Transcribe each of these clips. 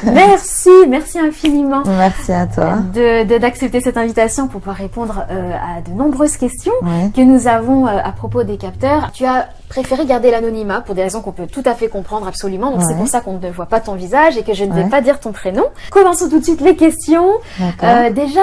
Merci infiniment. Merci à toi. D'accepter cette invitation pour pouvoir répondre à de nombreuses questions que nous avons à propos des capteurs. Tu as préféré garder l'anonymat pour des raisons qu'on peut tout à fait comprendre absolument. Donc c'est pour ça qu'on ne voit pas ton visage et que je ne vais pas dire ton prénom. Commençons tout de suite les questions. Déjà,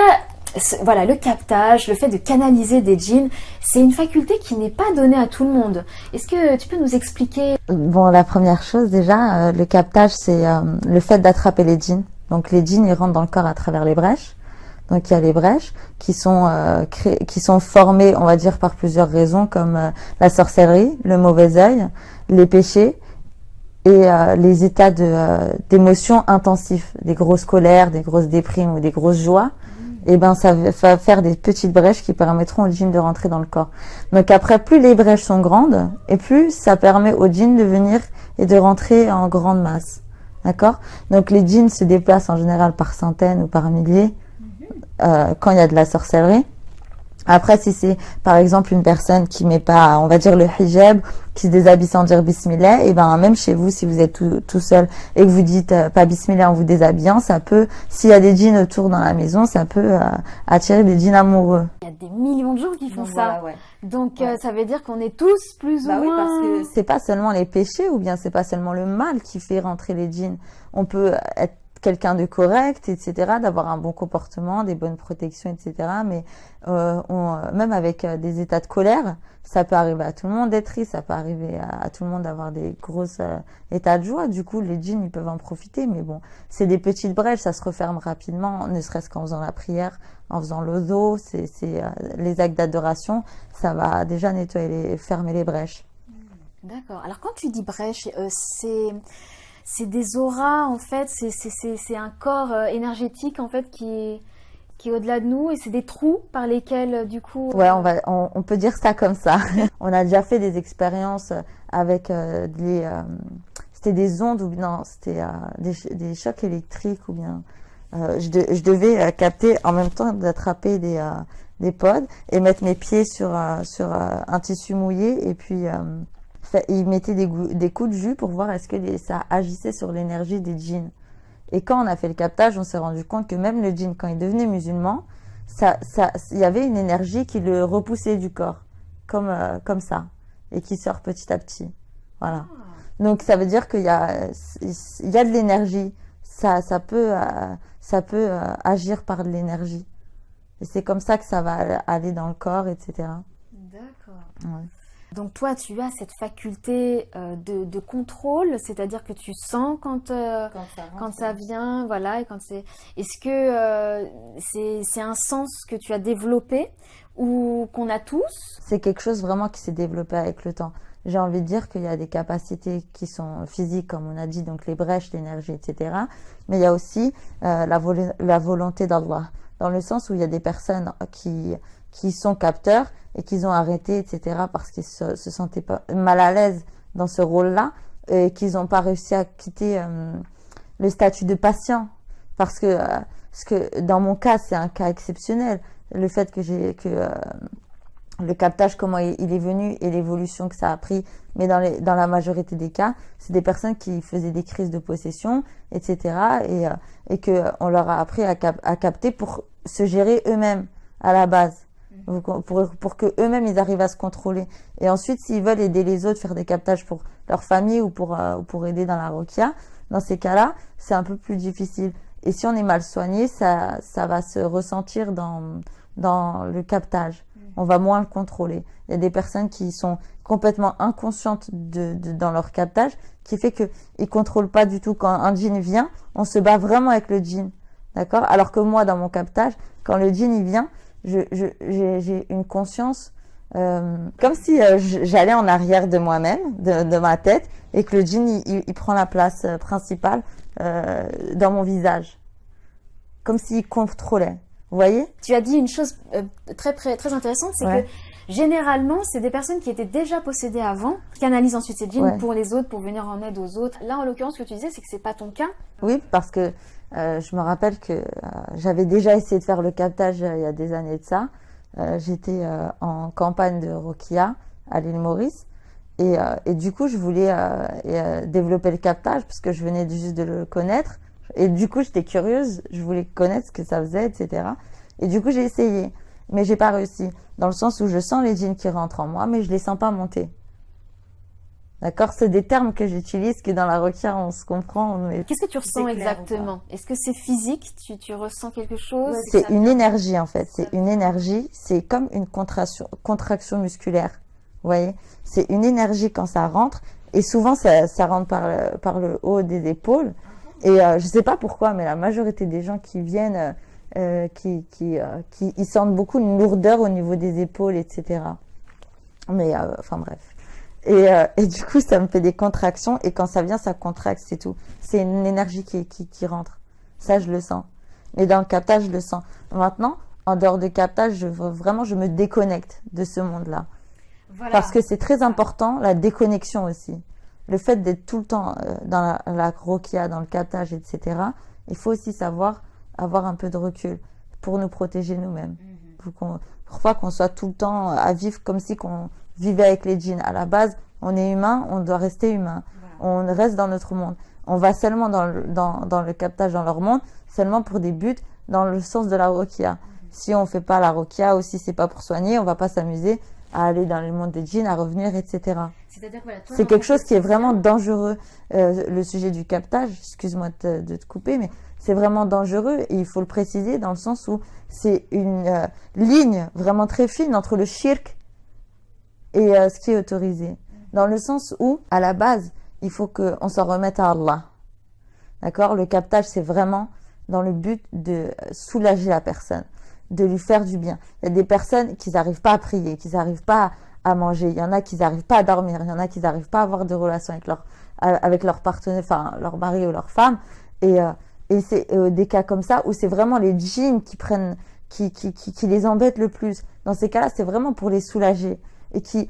voilà, le captage, le fait de canaliser des djinns, c'est une faculté qui n'est pas donnée à tout le monde. Est-ce que tu peux nous expliquer? Bon, la première chose déjà, le captage, c'est le fait d'attraper les djinns. Donc les djinns, ils rentrent dans le corps à travers les brèches. Donc il y a les brèches qui sont formées, on va dire, par plusieurs raisons, comme la sorcellerie, le mauvais œil, les péchés et les états d'émotions intensifs, des grosses colères, des grosses déprimes ou des grosses joies. Et ben ça va faire des petites brèches qui permettront au djinn de rentrer dans le corps. Donc après, plus les brèches sont grandes, et plus ça permet au djinn de venir et de rentrer en grande masse. D'accord? Donc les djinns se déplacent en général par centaines ou par milliers quand il y a de la sorcellerie. Après, si c'est par exemple une personne qui met pas, on va dire, le hijab, qui se déshabille sans dire bismillah, et ben même chez vous, si vous êtes tout seul et que vous dites pas bismillah en vous déshabillant, ça peut, s'il y a des djinns autour dans la maison, ça peut attirer des djinns amoureux. Il y a des millions de gens qui font ça. Donc ça veut dire qu'on est tous plus ou moins... Oui, parce que c'est pas seulement les péchés ou bien c'est pas seulement le mal qui fait rentrer les djinns. On peut être quelqu'un de correct, etc., d'avoir un bon comportement, des bonnes protections, etc. Mais même avec des états de colère, ça peut arriver à tout le monde d'être triste, ça peut arriver à tout le monde d'avoir des grosses états de joie. Du coup, les djinns, ils peuvent en profiter. Mais bon, c'est des petites brèches, ça se referme rapidement, ne serait-ce qu'en faisant la prière, en faisant l'ozo, les actes d'adoration, ça va déjà nettoyer, fermer les brèches. D'accord. Alors quand tu dis brèche, c'est des auras en fait, c'est un corps énergétique en fait qui est au-delà de nous et c'est des trous par lesquels du coup... Ouais, on peut dire ça comme ça. On a déjà fait des expériences avec c'était des ondes ou non, c'était des chocs électriques ou bien je devais capter en même temps d'attraper des pods et mettre mes pieds sur un tissu mouillé et puis il mettait des coups de jus pour voir est-ce que ça agissait sur l'énergie des djinns. Et quand on a fait le captage, on s'est rendu compte que même le djinn, quand il devenait musulman, il y avait une énergie qui le repoussait du corps, comme ça, et qui sort petit à petit. Voilà. Donc ça veut dire qu'il y a de l'énergie. Ça peut agir par de l'énergie. Et c'est comme ça que ça va aller dans le corps, etc. D'accord. Ouais. Donc toi, tu as cette faculté de contrôle, c'est-à-dire que tu sens quand ça vient, voilà, et quand c'est. Est-ce que c'est un sens que tu as développé ou qu'on a tous? C'est quelque chose vraiment qui s'est développé avec le temps. J'ai envie de dire qu'il y a des capacités qui sont physiques, comme on a dit, donc les brèches, l'énergie, etc. Mais il y a aussi la volonté d'Allah, dans le sens où il y a des personnes qui sont capteurs et qu'ils ont arrêté, etc., parce qu'ils se sentaient pas mal à l'aise dans ce rôle-là et qu'ils n'ont pas réussi à quitter le statut de patient. Parce que dans mon cas, c'est un cas exceptionnel. Le fait que le captage, comment il est venu et l'évolution que ça a pris, mais dans la majorité des cas, c'est des personnes qui faisaient des crises de possession, etc., et que on leur a appris à capter pour se gérer eux-mêmes à la base. Pour que eux-mêmes ils arrivent à se contrôler. Et ensuite, s'ils veulent aider les autres, faire des captages pour leur famille ou pour aider dans la roquia, dans ces cas-là, c'est un peu plus difficile. Et si on est mal soigné, ça va se ressentir dans le captage. On va moins le contrôler. Il y a des personnes qui sont complètement inconscientes dans leur captage, qui fait que ils contrôlent pas du tout. Quand un djinn vient, on se bat vraiment avec le djinn. D'accord? Alors que moi, dans mon captage, quand le djinn il vient, j'ai une conscience comme si j'allais en arrière de moi-même, de ma tête, et que le djinn il prend la place principale dans mon visage, comme s'il contrôlait. Vous voyez? Tu as dit une chose très intéressante, c'est que généralement, c'est des personnes qui étaient déjà possédées avant, qui canalisent ensuite ces djinns pour les autres, pour venir en aide aux autres. Là, en l'occurrence, ce que tu disais, c'est que c'est pas ton cas. Oui, parce que je me rappelle que j'avais déjà essayé de faire le captage il y a des années de ça. J'étais en campagne de Rokia à l'île Maurice Et du coup, je voulais développer le captage parce que je venais juste de le connaître. Et du coup, j'étais curieuse, je voulais connaître ce que ça faisait, etc. Et du coup, j'ai essayé, mais j'ai pas réussi. Dans le sens où je sens les djinns qui rentrent en moi, mais je les sens pas monter. D'accord? C'est des termes que j'utilise, que dans la ruqya, on se comprend. Mais... Qu'est-ce que tu ressens exactement? Est-ce que c'est physique? Tu ressens quelque chose? C'est une énergie, en fait. C'est une énergie. C'est comme une contraction musculaire. Vous voyez? C'est une énergie quand ça rentre. Et souvent, ça rentre par le haut des épaules. Et je sais pas pourquoi, mais la majorité des gens qui viennent, ils sentent beaucoup une lourdeur au niveau des épaules, etc. Mais enfin bref. Et du coup, ça me fait des contractions. Et quand ça vient, ça contracte, c'est tout. C'est une énergie qui rentre. Ça, je le sens. Mais dans le captage, je le sens. Maintenant, en dehors de captage, je me déconnecte de ce monde-là. Voilà. Parce que c'est très important, la déconnexion aussi. Le fait d'être tout le temps dans la ruqya, dans le captage, etc. Il faut aussi savoir avoir un peu de recul pour nous protéger nous-mêmes. Parfois qu'on soit tout le temps à vivre comme si qu'on vivait avec les djinns. À la base, on est humain, on doit rester humain. Voilà. On reste dans notre monde. On va seulement dans le captage, dans leur monde, seulement pour des buts dans le sens de la ruqya. Si on fait pas la ruqya ou si c'est pas pour soigner, on va pas s'amuser à aller dans le monde des djinns, à revenir, etc. C'est quelque chose qui est vraiment dangereux. Le sujet du captage, excuse-moi de te couper, mais c'est vraiment dangereux et il faut le préciser dans le sens où c'est une ligne vraiment très fine entre le shirk et ce qui est autorisé. Dans le sens où, à la base, il faut qu'on s'en remette à Allah. D'accord? Le captage, c'est vraiment dans le but de soulager la personne, de lui faire du bien. Il y a des personnes qui n'arrivent pas à prier, qui n'arrivent pas à manger. Il y en a qui n'arrivent pas à dormir. Il y en a qui n'arrivent pas à avoir de relations avec leur partenaire, enfin, leur mari ou leur femme. Et c'est des cas comme ça où c'est vraiment les djinns qui les embêtent le plus. Dans ces cas-là, c'est vraiment pour les soulager et qui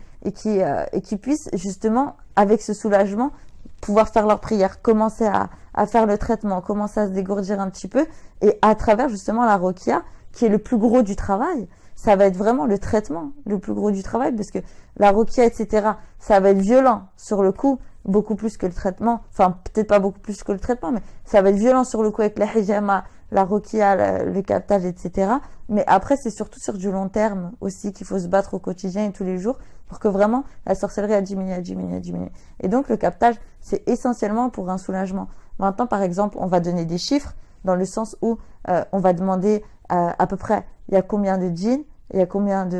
puissent justement, avec ce soulagement, pouvoir faire leur prière, commencer à faire le traitement, commencer à se dégourdir un petit peu. Et à travers justement la ruqya, qui est le plus gros du travail, ça va être vraiment le traitement, le plus gros du travail, parce que la ruqya, etc., ça va être violent sur le coup, beaucoup plus que le traitement, enfin peut-être pas beaucoup plus que le traitement, mais ça va être violent sur le coup avec la hijama, la ruqya, le captage, etc. Mais après, c'est surtout sur du long terme aussi qu'il faut se battre au quotidien et tous les jours pour que vraiment la sorcellerie a diminué. Et donc le captage, c'est essentiellement pour un soulagement. Maintenant, par exemple, on va donner des chiffres dans le sens où on va demander à peu près il y a combien de djinns, il y a combien il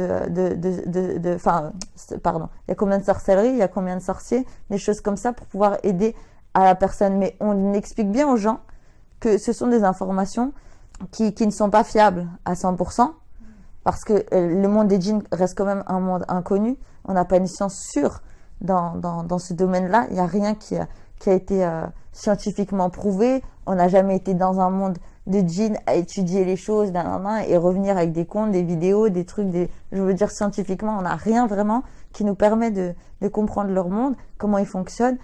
y a combien de sorcellerie, il y a combien de sorciers, des choses comme ça pour pouvoir aider à la personne. Mais on explique bien aux gens que ce sont des informations qui ne sont pas fiables à 100%, parce que le monde des djinns reste quand même un monde inconnu. On n'a pas une science sûre dans ce domaine-là. Il n'y a rien qui a été scientifiquement prouvé. On n'a jamais été dans un monde de djinns à étudier les choses et revenir avec des comptes, des vidéos, des trucs. Je veux dire, scientifiquement, on n'a rien vraiment qui nous permet de comprendre leur monde, comment ils fonctionnent.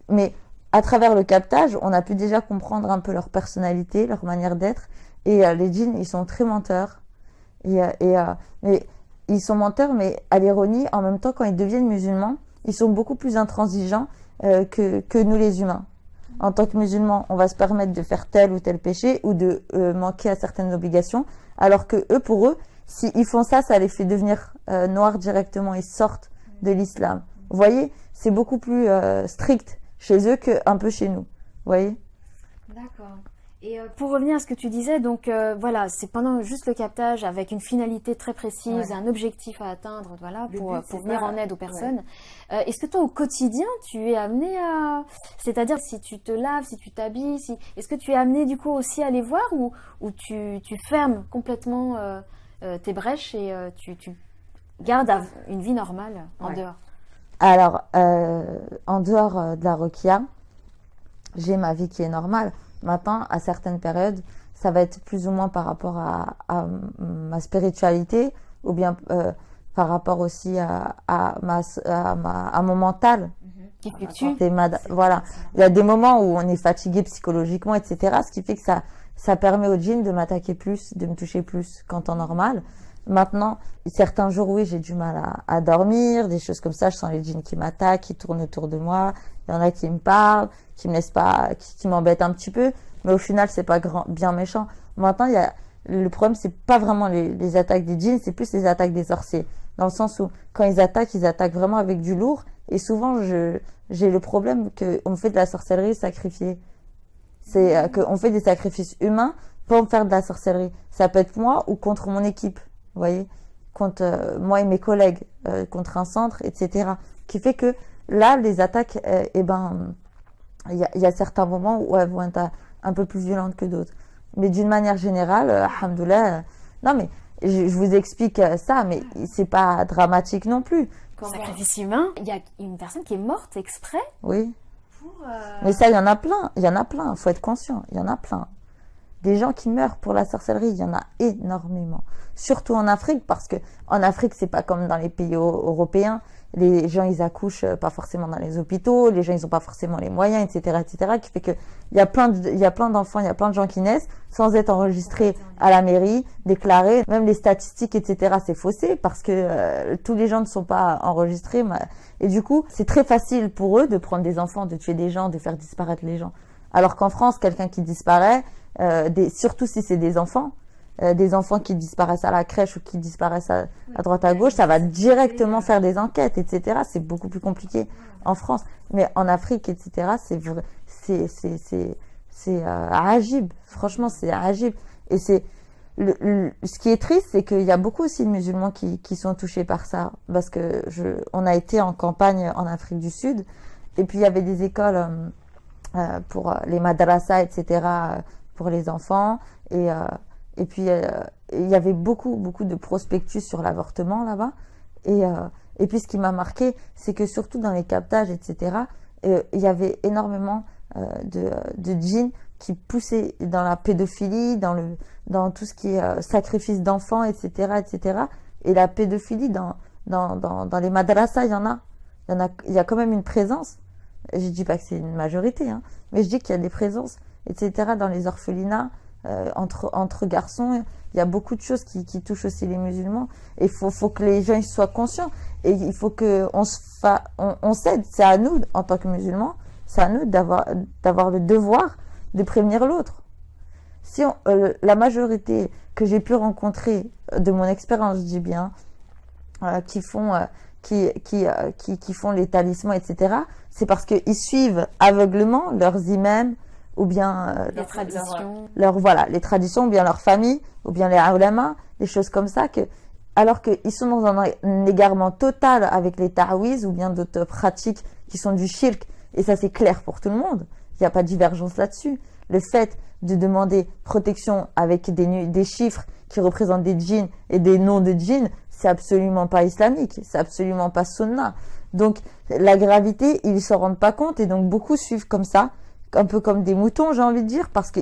Mais à travers le captage, on a pu déjà comprendre un peu leur personnalité, leur manière d'être. Et les djinns, ils sont très menteurs. Mais ils sont menteurs, mais à l'ironie, en même temps, quand ils deviennent musulmans, ils sont beaucoup plus intransigeants que nous les humains. En tant que musulmans, on va se permettre de faire tel ou tel péché ou de manquer à certaines obligations, alors que eux, pour eux, s'ils font ça, ça les fait devenir noirs directement, ils sortent de l'islam. Vous voyez, c'est beaucoup plus strict chez eux qu'un peu chez nous. Vous voyez? D'accord. Et pour revenir à ce que tu disais, donc voilà, c'est pendant juste le captage avec une finalité très précise, un objectif à atteindre, voilà, pour venir en aide aux personnes. Ouais. Est-ce que toi, au quotidien, tu es amené à... C'est-à-dire, si tu te laves, si tu t'habilles, est-ce que tu es amené du coup aussi à les voir ou tu fermes complètement tes brèches et tu gardes une vie normale en dehors? Alors, en dehors de la ruqya, j'ai ma vie qui est normale. Maintenant, à certaines périodes, ça va être plus ou moins par rapport à ma spiritualité ou bien par rapport aussi à mon mental. Qui fluctue. Voilà. Il y a des moments où on est fatigué psychologiquement, etc. Ce qui fait que ça permet au djinn de m'attaquer plus, de me toucher plus qu'en temps normal. Maintenant, certains jours, oui, j'ai du mal à dormir, des choses comme ça. Je sens les djinns qui m'attaquent, qui tournent autour de moi. Il y en a qui me parlent, qui me laissent pas, qui m'embêtent un petit peu. Mais au final, c'est pas bien méchant. Maintenant, le problème, c'est pas vraiment les attaques des djinns, c'est plus les attaques des sorciers. Dans le sens où, quand ils attaquent vraiment avec du lourd. Et souvent, j'ai le problème qu'on fait de la sorcellerie sacrifiée. C'est qu'on fait des sacrifices humains pour faire de la sorcellerie. Ça peut être moi ou contre mon équipe, vous voyez, contre moi et mes collègues, contre un centre, etc. Qui fait que là, les attaques, il y a certains moments où elles vont être un peu plus violentes que d'autres. Mais d'une manière générale, alhamdoulilah, non mais je vous explique ça, mais c'est pas dramatique non plus. Sacrifice humain, il y a une personne qui est morte exprès. Oui. Mais ça, il y en a plein, faut être conscient, il y en a plein. Des gens qui meurent pour la sorcellerie, il y en a énormément. Surtout en Afrique, parce que en Afrique, c'est pas comme dans les pays européens. Les gens, ils accouchent pas forcément dans les hôpitaux, les gens, ils ont pas forcément les moyens, etc., qui fait que il y a plein d'enfants, il y a plein de gens qui naissent sans être enregistrés à la mairie, déclarés. Même les statistiques, etc., c'est faussé parce que tous les gens ne sont pas enregistrés. Et du coup, c'est très facile pour eux de prendre des enfants, de tuer des gens, de faire disparaître les gens. Alors qu'en France, quelqu'un qui disparaît, surtout si c'est des enfants qui disparaissent à la crèche ou qui disparaissent à droite à gauche, ça va directement faire des enquêtes, etc. C'est beaucoup plus compliqué en France. Mais en Afrique, etc., c'est agib. Franchement, c'est agib. Et c'est ce qui est triste, c'est qu'il y a beaucoup aussi de musulmans qui sont touchés par ça. Parce que on a été en campagne en Afrique du Sud. Et puis, il y avait des écoles pour les madrasas, etc., pour les enfants. Et puis, il y avait beaucoup de prospectus sur l'avortement là-bas. Et puis, ce qui m'a marqué, c'est que surtout dans les captages, etc., il y avait énormément de djinns qui poussaient dans la pédophilie, dans tout ce qui est sacrifice d'enfants, etc., etc. Et la pédophilie dans les madrasas, il y a quand même une présence. Je dis pas que c'est une majorité, hein, mais je dis qu'il y a des présences, etc., dans les orphelinats. Entre garçons, il y a beaucoup de choses qui touchent aussi les musulmans. Et il faut que les gens ils soient conscients. Et il faut que on s'aide. C'est à nous, en tant que musulmans, c'est à nous d'avoir le devoir de prévenir l'autre. Si la majorité que j'ai pu rencontrer de mon expérience, je dis bien, qui font les talismans, etc., c'est parce qu'ils suivent aveuglement leurs imams, ou bien les traditions, les traditions, ou bien leur famille, ou bien les ulama, des choses comme ça, alors qu'ils sont dans un égarement total avec les ta'wiz ou bien d'autres pratiques qui sont du shirk, et ça c'est clair pour tout le monde, il n'y a pas de divergence là-dessus. Le fait de demander protection avec des chiffres qui représentent des djinns et des noms de djinns, c'est absolument pas islamique, c'est absolument pas sunna. Donc la gravité, ils s'en rendent pas compte, et donc beaucoup suivent comme ça, un peu comme des moutons, j'ai envie de dire, parce que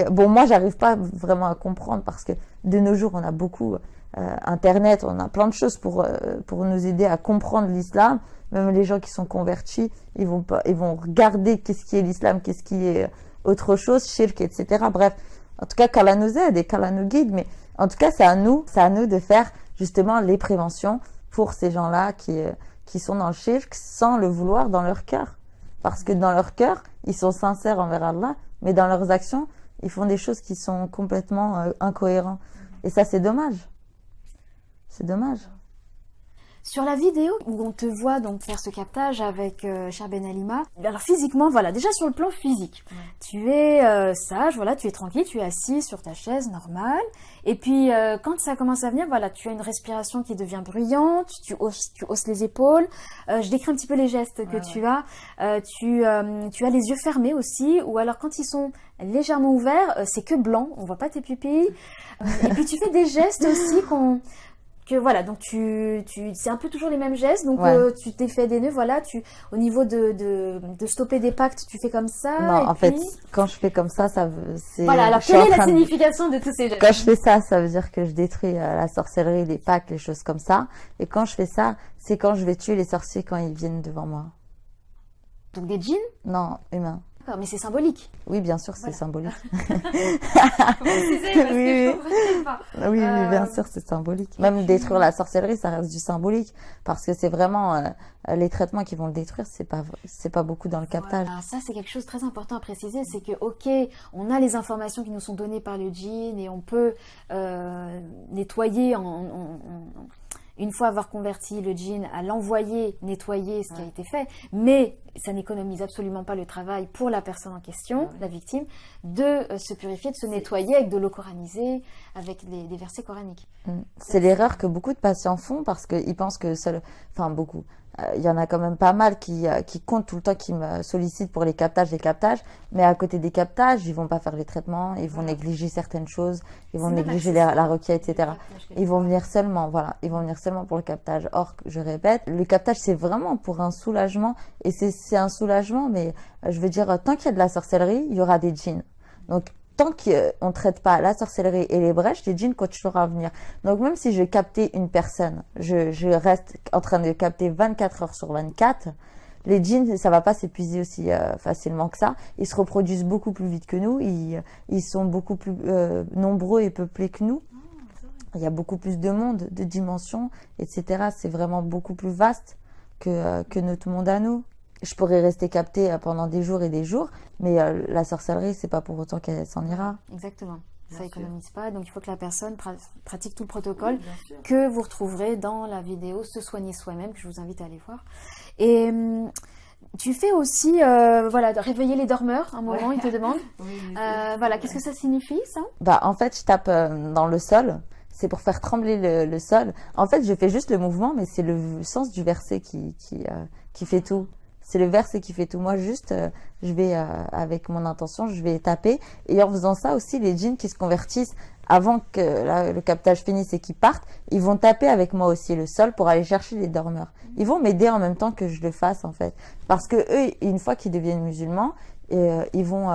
bon, moi j'arrive pas vraiment à comprendre, parce que de nos jours on a beaucoup internet, on a plein de choses pour nous aider à comprendre l'islam. Même les gens qui sont convertis, ils vont regarder qu'est-ce qui est l'islam, qu'est-ce qui est autre chose, shirk, etc. Bref, en tout cas qu'Allah nous aide et qu'Allah nous guide, mais en tout cas c'est à nous de faire justement les préventions pour ces gens-là qui sont dans le shirk sans le vouloir dans leur cœur. Parce que dans leur cœur, ils sont sincères envers Allah, mais dans leurs actions, ils font des choses qui sont complètement incohérentes. Et ça, c'est dommage. C'est dommage. Sur la vidéo où on te voit donc faire ce captage avec Cher Ben Alima, alors physiquement, voilà, déjà sur le plan physique, tu es sage, voilà, tu es tranquille, tu es assis sur ta chaise normale, et puis quand ça commence à venir, voilà, tu as une respiration qui devient bruyante, tu hausses les épaules, je décris un petit peu les gestes que tu as, tu as les yeux fermés aussi, ou alors quand ils sont légèrement ouverts, c'est que blanc, on voit pas tes pupilles, et puis tu fais des gestes aussi voilà, donc c'est un peu toujours les mêmes gestes, donc tu t'es fait des nœuds, voilà, au niveau de stopper des pactes, tu fais comme ça. Non, en fait, puis... quand je fais comme ça, c'est... Voilà, alors quelle est la signification de tous ces gestes? Quand je fais ça, ça veut dire que je détruis la sorcellerie, les pactes, les choses comme ça. Et quand je fais ça, c'est quand je vais tuer les sorciers quand ils viennent devant moi. Donc des djinns? Non, humains. D'accord, mais c'est symbolique. Oui, bien sûr, c'est symbolique. Oui, bien sûr, c'est symbolique. Même détruire la sorcellerie, ça reste du symbolique. Parce que c'est vraiment les traitements qui vont le détruire, c'est pas beaucoup dans le captage. Voilà, ça, c'est quelque chose de très important à préciser. C'est que, ok, on a les informations qui nous sont données par le djinn et on peut nettoyer une fois avoir converti le djinn, à l'envoyer nettoyer ce qui a été fait, mais ça n'économise absolument pas le travail pour la personne en question, la victime, de se purifier, de se nettoyer avec de l'eau coranisée, avec des versets coraniques. C'est l'erreur que beaucoup de patients font parce qu'ils pensent que beaucoup. Il y en a quand même pas mal qui comptent tout le temps, qui me sollicitent pour les captages, mais à côté des captages, ils vont pas faire les traitements, ils vont négliger certaines choses, ils vont négliger la requête, etc. Ils vont venir seulement pour le captage. Or, je répète, le captage, c'est vraiment pour un soulagement, et c'est un soulagement, mais je veux dire, tant qu'il y a de la sorcellerie, il y aura des djinns. Donc, tant qu'on ne traite pas la sorcellerie et les brèches, les djinns continueront à venir. Donc même si je captais une personne, je reste en train de capter 24 heures sur 24, les djinns, ça va pas s'épuiser aussi facilement que ça. Ils se reproduisent beaucoup plus vite que nous, ils sont beaucoup plus nombreux et peuplés que nous. Il y a beaucoup plus de monde, de dimensions, etc. C'est vraiment beaucoup plus vaste que notre monde à nous. Je pourrais rester captée pendant des jours et des jours, mais la sorcellerie, c'est pas pour autant qu'elle s'en ira. Exactement. Ça économise pas. Donc il faut que la personne pratique tout le protocole que vous retrouverez dans la vidéo Se soigner soi-même, que je vous invite à aller voir. Et tu fais aussi, réveiller les dormeurs. Un moment, ils te demandent. Qu'est-ce que ça signifie, ça? En fait, je tape dans le sol. C'est pour faire trembler le sol. En fait, je fais juste le mouvement, mais c'est le sens du verset qui fait tout. C'est le verset qui fait tout. Moi, juste, je vais, avec mon intention, je vais taper. Et en faisant ça aussi, les djinns qui se convertissent, avant que le captage finisse et qu'ils partent, ils vont taper avec moi aussi le sol pour aller chercher les dormeurs. Ils vont m'aider en même temps que je le fasse, en fait. Parce que eux, une fois qu'ils deviennent musulmans, ils vont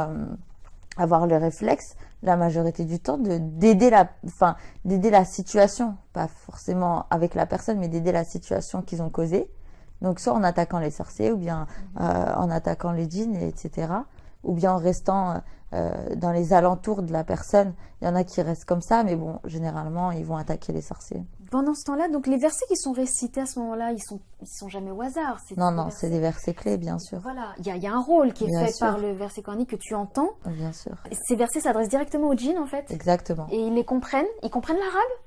avoir le réflexe, la majorité du temps, d'aider la situation. Pas forcément avec la personne, mais d'aider la situation qu'ils ont causée. Donc soit en attaquant les sorciers, ou bien en attaquant les djinns, etc. Ou bien en restant dans les alentours de la personne. Il y en a qui restent comme ça, mais bon, généralement, ils vont attaquer les sorciers. Pendant ce temps-là, donc les versets qui sont récités à ce moment-là, ils sont jamais au hasard. Non, c'est des versets clés, bien sûr. Voilà, il y a un rôle qui est fait par le verset coranique que tu entends. Bien sûr. Ces versets s'adressent directement aux djinns, en fait. Exactement. Et ils comprennent l'arabe?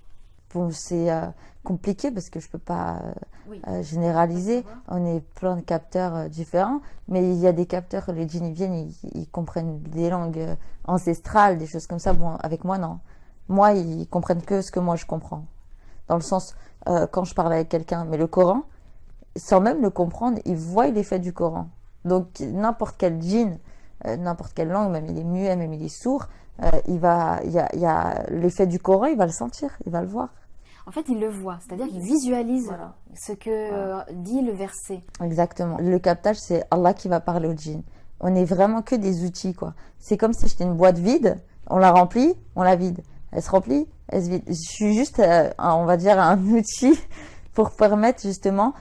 Bon, c'est compliqué parce que je peux pas généraliser. On est plein de capteurs différents, mais il y a des capteurs, les djinns viennent, ils comprennent des langues ancestrales, des choses comme ça. Bon, avec moi, non. Moi, ils comprennent que ce que moi je comprends. Dans le sens, quand je parle avec quelqu'un, mais le Coran, sans même le comprendre, ils voient l'effet du Coran. Donc, n'importe quel djinn, n'importe quelle langue, même il est muet, même il est sourd, il y a l'effet du Coran, il va le sentir, il va le voir. En fait, il le voit, c'est-à-dire qu'il visualise ce que dit le verset. Exactement. Le captage, c'est Allah qui va parler au djinn. On est vraiment que des outils, quoi. C'est comme si j'étais une boîte vide, on la remplit, on la vide. Elle se remplit, elle se vide. Je suis juste, on va dire, un outil pour permettre justement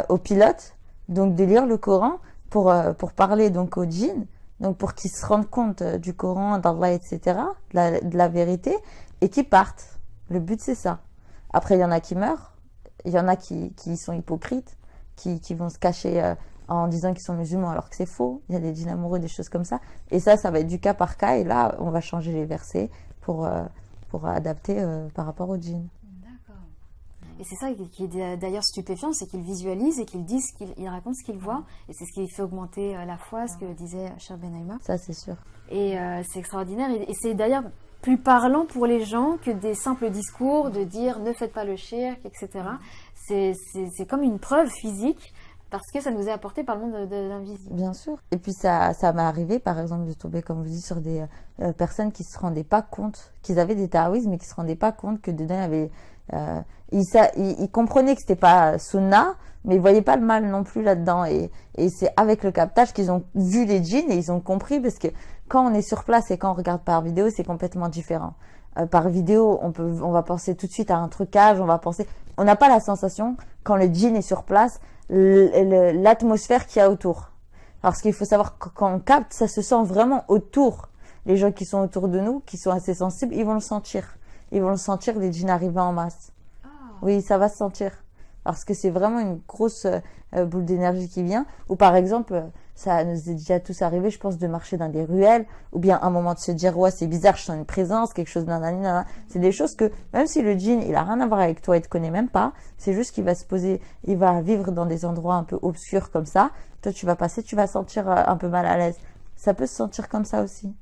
aux pilotes donc de lire le Coran pour parler donc aux djinns, donc pour qu'ils se rendent compte du Coran, d'Allah, etc., de la vérité, et qu'ils partent. Le but, c'est ça. Après, il y en a qui meurent, il y en a qui sont hypocrites, qui vont se cacher en disant qu'ils sont musulmans alors que c'est faux. Il y a des djinns amoureux, des choses comme ça. Et ça va être du cas par cas, et là, on va changer les versets pour adapter par rapport aux djinns. D'accord. Et c'est ça qui est d'ailleurs stupéfiant, c'est qu'ils visualisent et qu'ils disent, qu'ils racontent ce qu'ils voient, et c'est ce qui fait augmenter la foi, ce que disait Cheikh Benaïma. Ça, c'est sûr. Et c'est extraordinaire, et c'est d'ailleurs plus parlant pour les gens que des simples discours de dire ne faites pas le shirk, etc. C'est comme une preuve physique parce que ça nous est apporté par le monde de l'invisible. Bien sûr. Et puis ça m'est arrivé, par exemple, de tomber, comme vous dites, sur des personnes qui se rendaient pas compte qu'ils avaient des taouïs, mais qui se rendaient pas compte que dedans il y avait... ils comprenaient que c'était pas sunna, mais ils voyaient pas le mal non plus là-dedans. Et c'est avec le captage qu'ils ont vu les djinns et ils ont compris, parce que quand on est sur place et quand on regarde par vidéo, c'est complètement différent. Par vidéo, on va penser tout de suite à un trucage, on n'a pas la sensation, quand le djinn est sur place, l'atmosphère qu'il y a autour. Parce qu'il faut savoir que quand on capte, ça se sent vraiment autour. Les gens qui sont autour de nous, qui sont assez sensibles, ils vont le sentir. Ils vont le sentir, les djinns arriver en masse. Oui, ça va se sentir. Parce que c'est vraiment une grosse boule d'énergie qui vient. Ou par exemple, ça nous est déjà tous arrivé, je pense, de marcher dans des ruelles. Ou bien un moment de se dire, ouais, c'est bizarre, je sens une présence, quelque chose, nanana. C'est des choses que, même si le djinn, il a rien à voir avec toi, il te connaît même pas. C'est juste qu'il va se poser, il va vivre dans des endroits un peu obscurs comme ça. Toi, tu vas passer, tu vas sentir un peu mal à l'aise. Ça peut se sentir comme ça aussi.